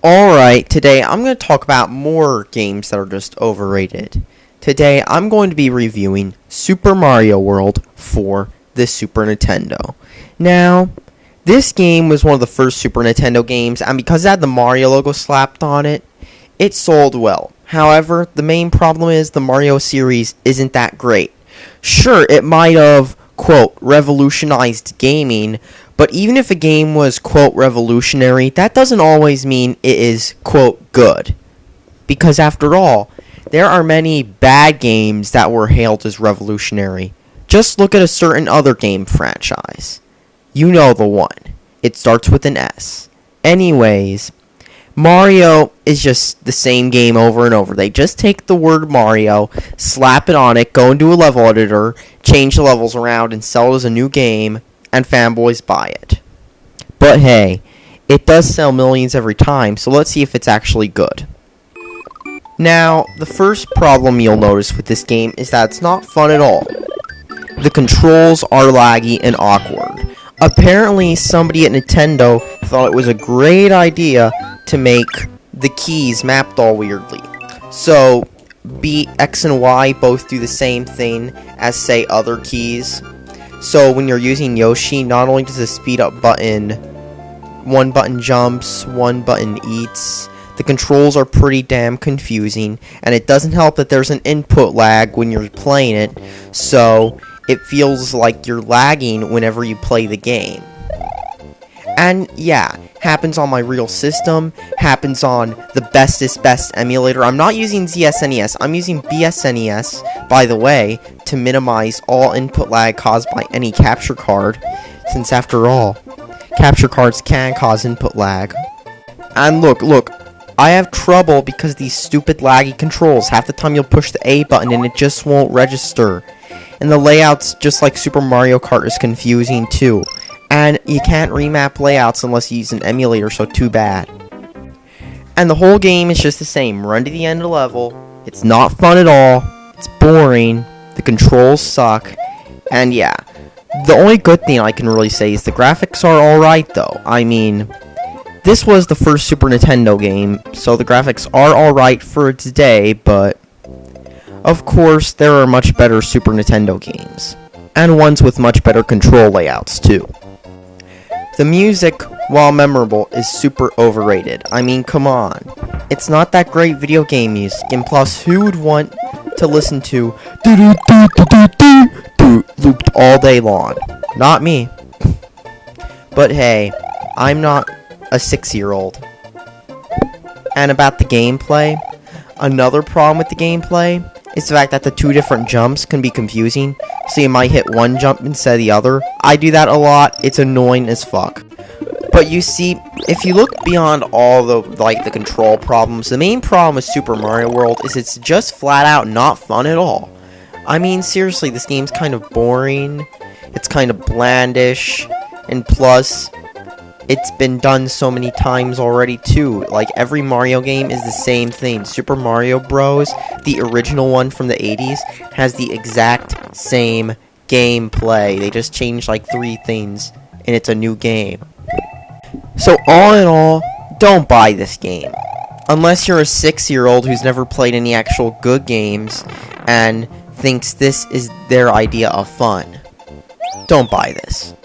Alright, today I'm going to talk about more games that are just overrated. Today I'm going to be reviewing Super Mario World for the Super Nintendo. Now, this game was one of the first Super Nintendo games, and because it had the Mario logo slapped on it, it sold well. However, the main problem is the Mario series isn't that great. Sure, it might have, quote, revolutionized gaming, but even if a game was, quote, revolutionary, that doesn't always mean it is, quote, good. Because after all, there are many bad games that were hailed as revolutionary. Just look at a certain other game franchise. You know the one. It starts with an S. Anyways, Mario is just the same game over and over. They just take the word Mario, slap it on it, go into a level editor, change the levels around, and sell it as a new game, and fanboys buy it. But hey, it does sell millions every time, so let's see if it's actually good. Now, the first problem you'll notice with this game is that it's not fun at all. The controls are laggy and awkward. Apparently, somebody at Nintendo thought it was a great idea to make the keys mapped all weirdly. So, B, X, and Y both do the same thing as, say, other keys. So when you're using Yoshi, not only does the speed up button, one button jumps, one button eats, the controls are pretty damn confusing, and it doesn't help that there's an input lag when you're playing it, so it feels like you're lagging whenever you play the game. And yeah, happens on my real system, happens on the bestest best emulator. I'm not using SNES, I'm using SNES, by the way, to minimize all input lag caused by any capture card, since after all, capture cards can cause input lag. And look, I have trouble because these stupid laggy controls. Half the time you'll push the A button and it just won't register. And the layouts, just like Super Mario Kart, is confusing too. And you can't remap layouts unless you use an emulator, so too bad. And the whole game is just the same. Run to the end of the level. It's not fun at all. It's boring. The controls suck. And yeah, the only good thing I can really say is the graphics are alright though. I mean, this was the first Super Nintendo game, so the graphics are alright for today, but of course there are much better Super Nintendo games. And ones with much better control layouts too. The music, while memorable, is super overrated. I mean, come on. It's not that great video game music, and plus, who would want to listen to looped all day long? Not me. But hey, I'm not a 6-year-old. And about the gameplay, another problem with the gameplay is the fact that the two different jumps can be confusing, so you might hit one jump instead of the other. I do that a lot, it's annoying as fuck. But you see, if you look beyond all the control problems, the main problem with Super Mario World is it's just flat out not fun at all. I mean, seriously, this game's kind of boring, it's kind of blandish, and plus, it's been done so many times already too. Like, every Mario game is the same thing. Super Mario Bros., the original one from the 80s, has the exact same gameplay. They just changed like 3 things, and it's a new game. So all in all, don't buy this game. Unless you're a 6-year-old who's never played any actual good games, and thinks this is their idea of fun. Don't buy this.